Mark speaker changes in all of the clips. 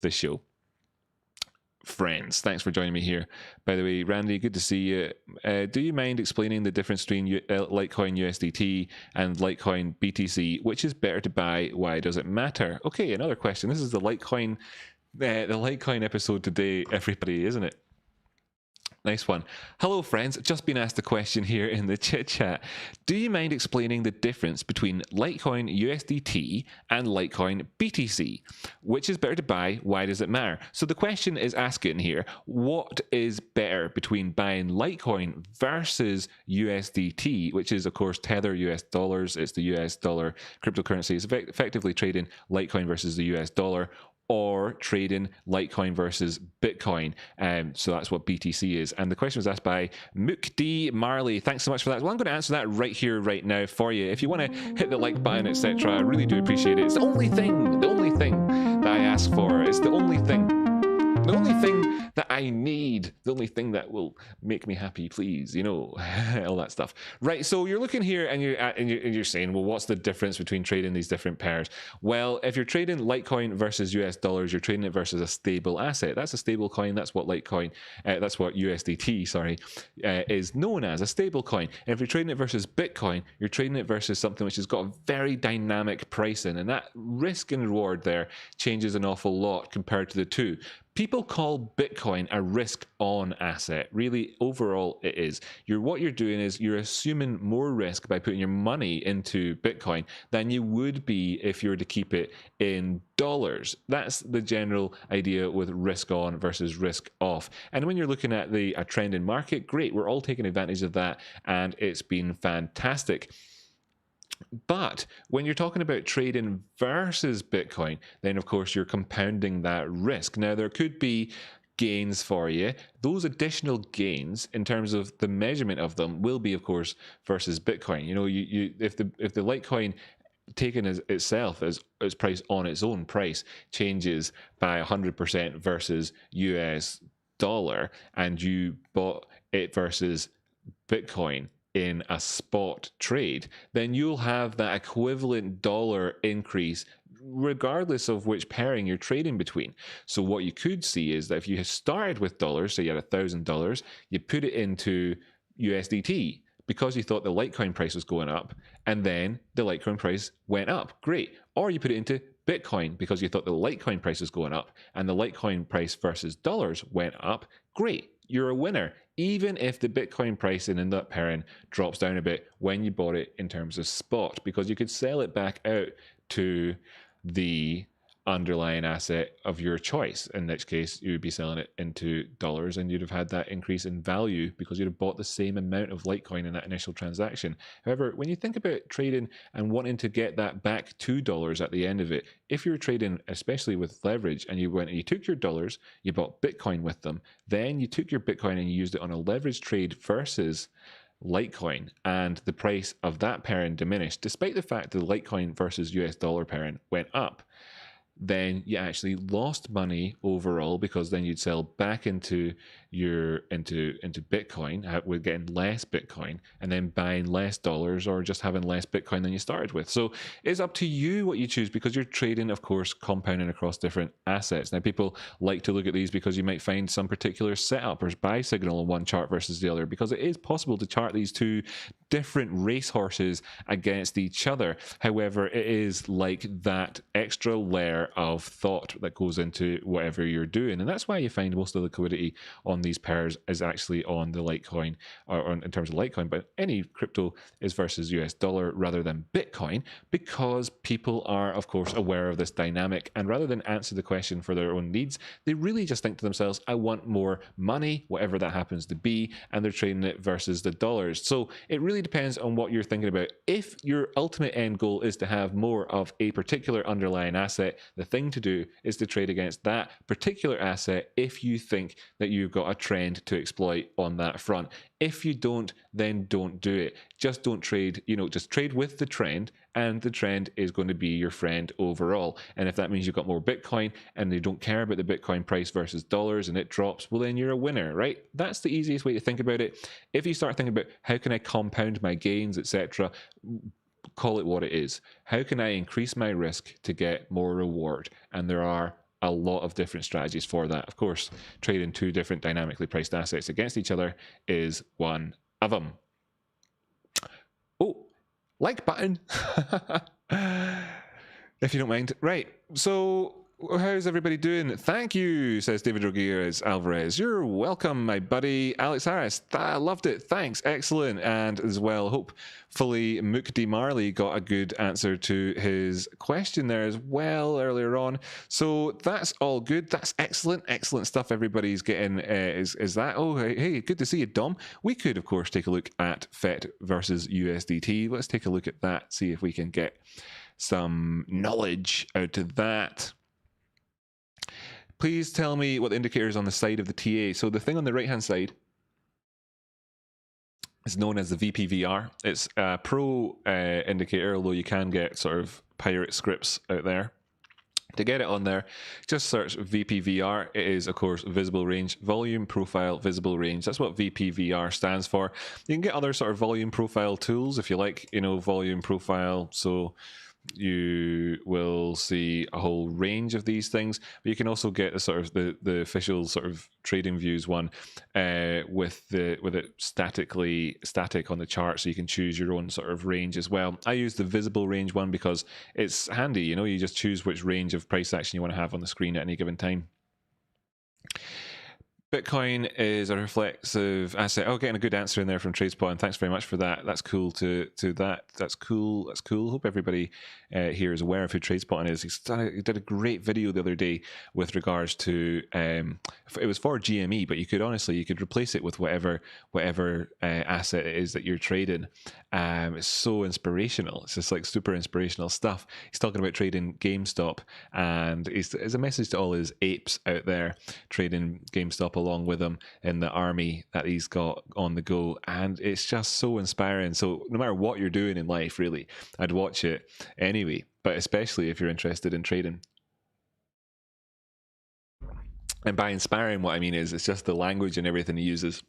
Speaker 1: the show. Friends, thanks for joining me here. By the way, Randy, good to see you. Do you mind explaining the difference between Litecoin USDT and Litecoin BTC? Which is better to buy? Why does it matter? Okay, another question. This is the Litecoin episode today, everybody, isn't it? Nice one. Hello, friends. Just been asked a question here in the chit chat. Do you mind explaining the difference between Litecoin USDT and Litecoin BTC? Which is better to buy? Why does it matter? So the question is asking here, what is better between buying Litecoin versus USDT, which is, of course, Tether US dollars. It's the US dollar cryptocurrency. It's effectively trading Litecoin versus the US dollar, or trading Litecoin versus Bitcoin. So that's what BTC is. And the question was asked by Mook D. Marley. Thanks so much for that. Well, I'm going to answer that right here, right now for you. If you want to hit the like button, etc., I really do appreciate it. It's the only thing that I ask for. It's the only thing that I need, the only thing that will make me happy, please, you know, all that stuff. Right, so you're looking here and you're saying, well, what's the difference between trading these different pairs? Well, if you're trading Litecoin versus US dollars, you're trading it versus a stable asset. That's a stable coin. That's what Litecoin, that's what USDT, sorry, is known as, a stable coin. And if you're trading it versus Bitcoin, you're trading it versus something which has got a very dynamic pricing, and that risk and reward there changes an awful lot compared to the two. People call Bitcoin a risk-on asset. Really, overall, it is. What you're doing is you're assuming more risk by putting your money into Bitcoin than you would be if you were to keep it in dollars. That's the general idea with risk-on versus risk-off. And when you're looking at a trend in market, great. We're all taking advantage of that, and it's been fantastic. But when you're talking about trading versus Bitcoin, then of course you're compounding that risk. Now, there could be gains for you. Those additional gains, in terms of the measurement of them, will be, of course, versus Bitcoin. You know, if the Litecoin taken as itself as price on its own price changes by 100% versus US dollar, and you bought it versus Bitcoin in a spot trade, then you'll have that equivalent dollar increase regardless of which pairing you're trading between. So what you could see is that if you started with dollars, so you had $1,000, you put it into USDT because you thought the Litecoin price was going up, and then the Litecoin price went up. Great. Or you put it into Bitcoin because you thought the Litecoin price was going up, and the Litecoin price versus dollars went up. Great. You're a winner, even if the Bitcoin pricing in that pairing drops down a bit when you bought it in terms of spot, because you could sell it back out to the underlying asset of your choice, in which case you would be selling it into dollars, and you'd have had that increase in value because you'd have bought the same amount of Litecoin in that initial transaction. However, when you think about trading and wanting to get that back to dollars at the end of it, if you're trading, especially with leverage, and you went and you took your dollars, you bought Bitcoin with them, then you took your Bitcoin and you used it on a leverage trade versus Litecoin, and the price of that pairing diminished, despite the fact that the Litecoin versus US dollar pairing went up, then you actually lost money overall, because then you'd sell back into Bitcoin with getting less Bitcoin, and then buying less dollars, or just having less Bitcoin than you started with. So it's up to you what you choose, because you're trading, of course, compounding across different assets. Now, people like to look at these because you might find some particular setup or buy signal on one chart versus the other, because it is possible to chart these two different racehorses against each other. However, it is like that extra layer of thought that goes into whatever you're doing, and that's why you find most of the liquidity on these pairs is actually on the Litecoin, or in terms of Litecoin, but any crypto is versus US dollar rather than Bitcoin, because people are, of course, aware of this dynamic, and rather than answer the question for their own needs, they really just think to themselves, I want more money, whatever that happens to be, and they're trading it versus the dollars. So it really depends on what you're thinking about. If your ultimate end goal is to have more of a particular underlying asset, the thing to do is to trade against that particular asset if you think that you've got a trend to exploit on that front. If you don't, then don't do it. Just don't trade, just trade with the trend, and the trend is going to be your friend overall. And if that means you've got more Bitcoin and you don't care about the Bitcoin price versus dollars and it drops, well, then you're a winner, right? That's the easiest way to think about it. If you start thinking about how can I compound my gains, etc., call it what it is. How can I increase my risk to get more reward? And there are a lot of different strategies for that. Of course, trading two different dynamically priced assets against each other is one of them. Oh, like button. If you don't mind. Right. So how's everybody doing? Thank you, says David Rodriguez Alvarez. You're welcome, my buddy. Alex Harris, I loved it. Thanks. Excellent. And as well, hopefully Mook D. Marley got a good answer to his question there as well earlier on. So that's all good. That's excellent. Excellent stuff everybody's getting. Is that? Oh, hey, good to see you, Dom. We could, of course, take a look at FET versus USDT. Let's take a look at that, see if we can get some knowledge out of that. Please tell me what the indicator is on the side of the TA. So the thing on the right-hand side is known as the VPVR. It's a pro indicator, although you can get sort of pirate scripts out there. To get it on there, just search VPVR. It is, of course, visible range, volume profile, visible range. That's what VPVR stands for. You can get other sort of volume profile tools if you like, you know, volume profile. So you will see a whole range of these things, but you can also get a sort of the official sort of trading views one with it static on the chart, so you can choose your own sort of range as well. I use the visible range one because it's handy, you know, you just choose which range of price action you want to have on the screen at any given time. Bitcoin is a reflexive asset. Oh, getting a good answer in there from TradeSpot, and thanks very much for that. That's cool to that. That's cool. That's cool. Hope everybody here is aware of who TradeSpot is. He did a great video the other day with regards to it was for GME, but you could replace it with whatever asset it is that you're trading. It's so inspirational. It's just like super inspirational stuff. He's talking about trading GameStop, and it's a message to all his apes out there trading GameStop along with him in the army that he's got on the go, and it's just so inspiring. So no matter what you're doing in life, really, I'd watch it anyway, but especially if you're interested in trading. And by inspiring, what I mean is it's just the language and everything he uses,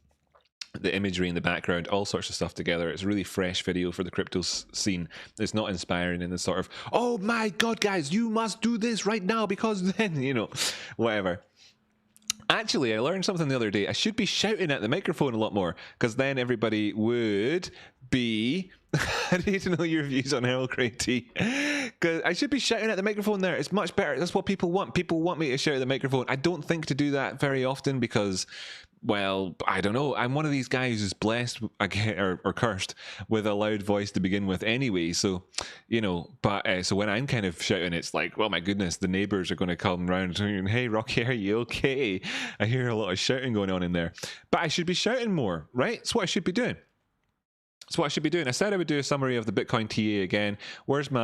Speaker 1: the imagery in the background, all sorts of stuff together. It's a really fresh video for the crypto scene. It's not inspiring in the sort of, oh my god guys, you must do this right now because then, you know, whatever. Actually, I learned something the other day. I should be shouting at the microphone a lot more, because then everybody would be... I need to know your views on Earl Grey tea. Because I should be shouting at the microphone there. It's much better. That's what people want. People want me to shout at the microphone. I don't think to do that very often because... well, I don't know. I'm one of these guys who's blessed or cursed with a loud voice to begin with anyway. So, you know, but so when I'm kind of shouting, it's like, well, my goodness, the neighbors are going to come round and, hey, Rocky, are you okay? I hear a lot of shouting going on in there. But I should be shouting more, right? That's what I should be doing. That's what I should be doing. I said I would do a summary of the Bitcoin TA again. Where's my